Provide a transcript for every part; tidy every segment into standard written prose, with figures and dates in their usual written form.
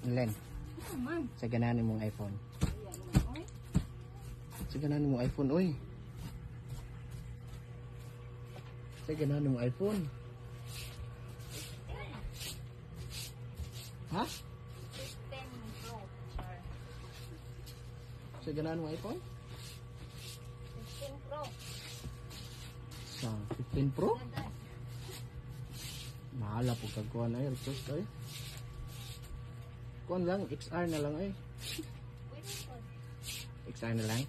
Len, sa ganahan mong iPhone. Sa ganahan mong iPhone, oy. Sa ganahan mong iPhone. Ha? 15 Pro. Sa ganahan mong iPhone? 15 Pro. Sa 15 Pro? Mahala po kagkuhan ay, request ay. Kuhan lang, XR na lang ay. XR na lang?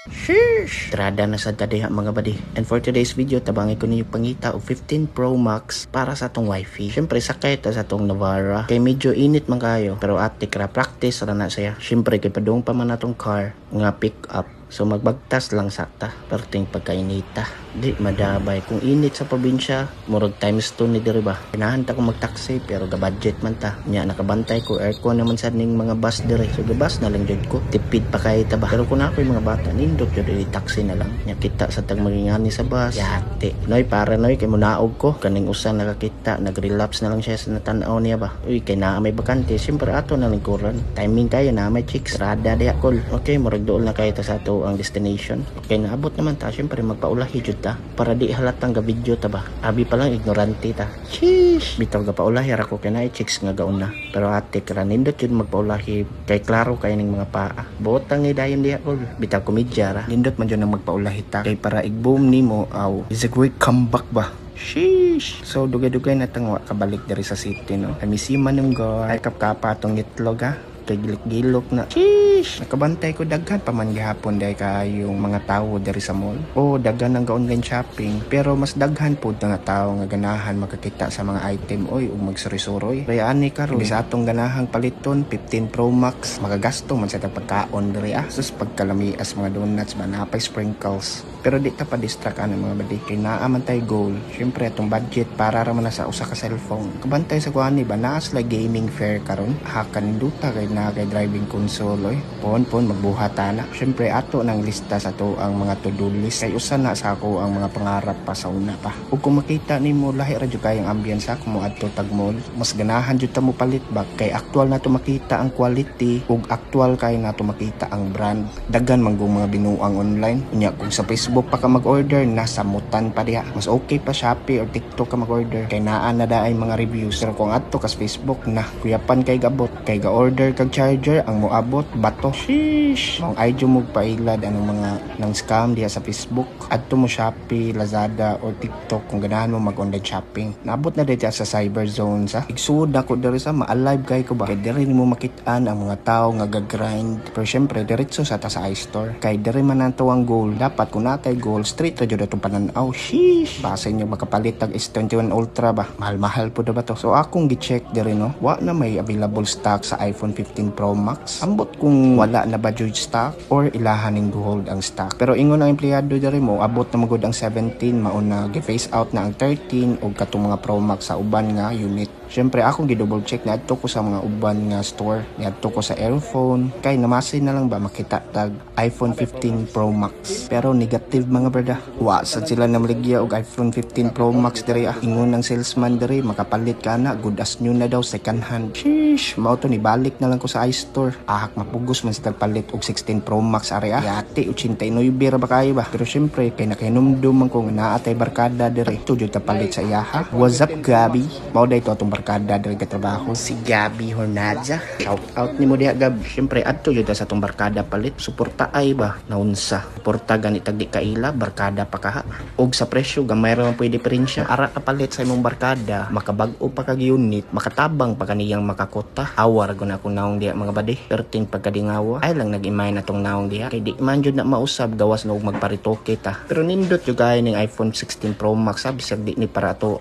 Sheesh! Trada na sa tadiha mga badi. And for today's video, tabangin ko niyo pangita og 15 Pro Max para sa atong wifi. Syempre sakay ta sa atong Navara. Kay medyo init man kayo, pero ati kra practice ra na saya. Syempre kay padung pa man atong car nga pick up. So magbagtas lang sakta, perting pagkainita. Di madabay kung init sa probinsya, murag times 2 ni diri ba. Kinahan ta ko magtaxi pero ga budget man ta. Nya nakabantay ko aircon naman sa ning mga bus diri. So gabas na lang jud ko. Tipid pa kay ta ba. Pero kung ako yung mga bata, nindot jud i taxi na lang. Nya kita sa tag magingani sa bus. Yate. Noy para noy kay munaog ko. Kaning usan nakakita, nagrelapse na lang siya sa natanaw niya ba. Uy kay naa may bakante, siyempre ato na lingkuran. Timing kayo na may chicks. Rada diha kol. Okay, murag dool na kayo ta sa ato ang destination. Okay, naabot naman ta. Siyempre magpaulahi jud ta para di halatang ga video ta ba. Abi pa lang ignorante ta. Sheesh. Bitaw ga paulahi ra ko kay naay chicks nga gaon na. Pero ate kra nindot jud magpaulahi kay klaro kay ning mga paa. Botang ni dayon diha kol. Bitaw komedya ra. Nindot man jud nang magpaulahi ta kay para igboom nimo aw. Is a great comeback ba. Sheesh. So dugay-dugay na tangwa kabalik diri sa city no. Kamisiman ng go. Ay kapkapa atong itlog ha. Kay gilok-gilok na. Sheesh! Nakabantay ko daghan pa man gihapon dahil kayong mga tao dari sa mall. O daghan ang online shopping. Pero mas daghan po nga tao nga ganahan makakita sa mga item. Oy, magsuri-suroy. Kaya ani karon sa atong ganahang paliton, 15 Pro Max. Magagasto man sa pagkaon diri sus pagkalamias mga donuts ba napay sprinkles. Pero di ta pa distract ang mga badi. Kay naa man tay goal. Syempre atong budget para ra man sa usa ka cellphone. Kabantay sa kuani ba naas la gaming fair karon. Hakan duta kay na kay driving console oy. Pon magbuhat na. Syempre ato nang lista sa to ang mga to-do list kay usa na sa ako ang mga pangarap pa sa una pa. Ug kung makita nimo lahi ra jud kay ang ambience sa mo adto tag mall, mas ganahan jud ta mo palit ba kay aktual na to makita ang quality ug aktual kay na to makita ang brand. Daghan man gong mga binuang online. Unya kung sa Facebook pa ka mag-order nasa mutan pa diha. Mas okay pa Shopee or TikTok ka mag-order kay naa na daay mga reviews. Pero kung adto ka sa Facebook na kuyapan kay gabot kay ga-order kag charger ang moabot bato. Sheesh. Ang idyo mo pailad anong mga nang scam diha sa Facebook. Adto mo Shopee, Lazada or TikTok kung ganahan mo mag-online shopping. Naabot na dito sa cyber zone sa. Igsuod na ko diri sa ma-alive kay ko ba. Kay diri mo makitaan ang mga tao nga gag-grind. Pero syempre diretso sa ta sa iStore. Kay diri man nanto ang goal. Dapat kung natay goal straight ra jud atong pananaw. Sheesh. Base nyo makapalit tag S21 Ultra ba. Mahal-mahal po ba to. So akong gi-check diri no. Wa na may available stock sa iPhone 15 Pro Max. Ambot kung wala na ba jud stock or ilahan ning hold ang stock. Pero ingon ang empleyado diri mo abot na magud ang 17 mauna gi-phase out na ang 13 og katong mga Pro Max sa uban nga unit. Syempre akong gi-double check na adto ko sa mga uban nga store. Niadto ko sa Airphone kay namasin na lang ba makita tag iPhone 15 Pro Max. Pero negative mga brada. Wa sad sila na maligya og iPhone 15 Pro Max diri ingon ng salesman diri makapalit ka na good as new na daw second hand. Sheesh, mao to ni balik na lang ko sa iStore. Ahak mapugos man sa tagpalit og 16 Pro Max area. Yati 89 ra ba kayo ba? Pero syempre kay nakahinumdum man ko nga naa tay barkada diri. Tudyod ta palit sa iyaha. What's up Gabi? Mao day to atong barkada diri ka trabaho. Si Gabi Hornaza. Shout out nimo diha Gab. Syempre adto jud sa atong barkada palit. Suporta ay ba naunsa. Suporta gani tag di kaila barkada pa kaha. Og sa presyo gamay ra man pwede diferensya. Ara ka palit sa imong barkada, makabag-o pa kag unit, makatabang pa kaniyang makakota. Awar gud na akong naong diha mga badi. Perting pagkadingawa ay lang nag-imay na tong naong diha. Kay di man jud na mausab gawas na og magparitoke ta. Pero nindot jud kay ning iPhone 16 Pro Max bisag di ni para to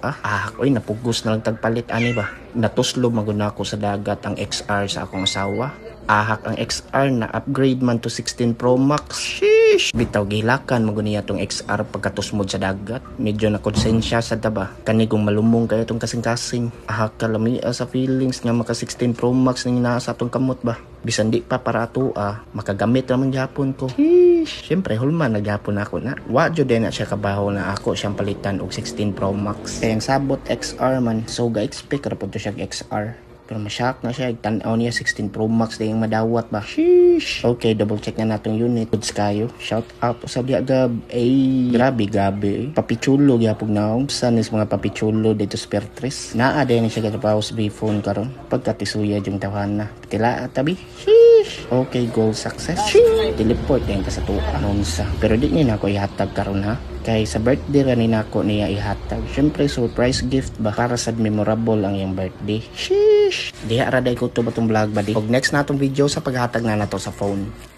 oy napugos na lang tagpalit ani ba. Natuslo magud na ako sa dagat ang XR sa akong asawa. Ahak ang XR na upgrade man to 16 Pro Max. Sheesh! Sheesh! Bitaw gilakan maguniya tong XR pagkatusmod sa dagat. Medyo na konsensya sa daba. Kanigong malumong kayo tong kasing-kasing. Kalami sa feelings nga maka 16 Pro Max nang inaasa tong kamot ba. Bisan di pa para atua, makagamit naman gyapon ko. Siyempre hulman na gyapon ako na. Wa jud din na siya kabaho na ako siyang palitan og 16 Pro Max. Kaya ang sabot XR man, so ga-expect ra pud to siya XR. Pero masyak na siya, tan-aw niya 16 Pro Max na yung madawat ba. Sheesh! Okay, double check na natong unit. Goods kayo. Shout out sa diya gab. Ay, grabe gabi. Papichulo gyapog naong. San is mga papichulo dito sa Pertres. Naa din siya katapaw sa phone karon. Pagkatisuya yung tawana. Tila tabi. Sheesh! Okay, goal success. Sheesh! Teleport din ka sa tuwa. Nonsa. Pero di niya na ako ihatag karon ha. Kay sa birthday ra ni nako niya ihatag. Syempre surprise gift ba para sad memorable ang iyang birthday. Sheesh. Diha ra day ko to batong vlog ba di. Og next natong video sa paghatag na nato sa phone.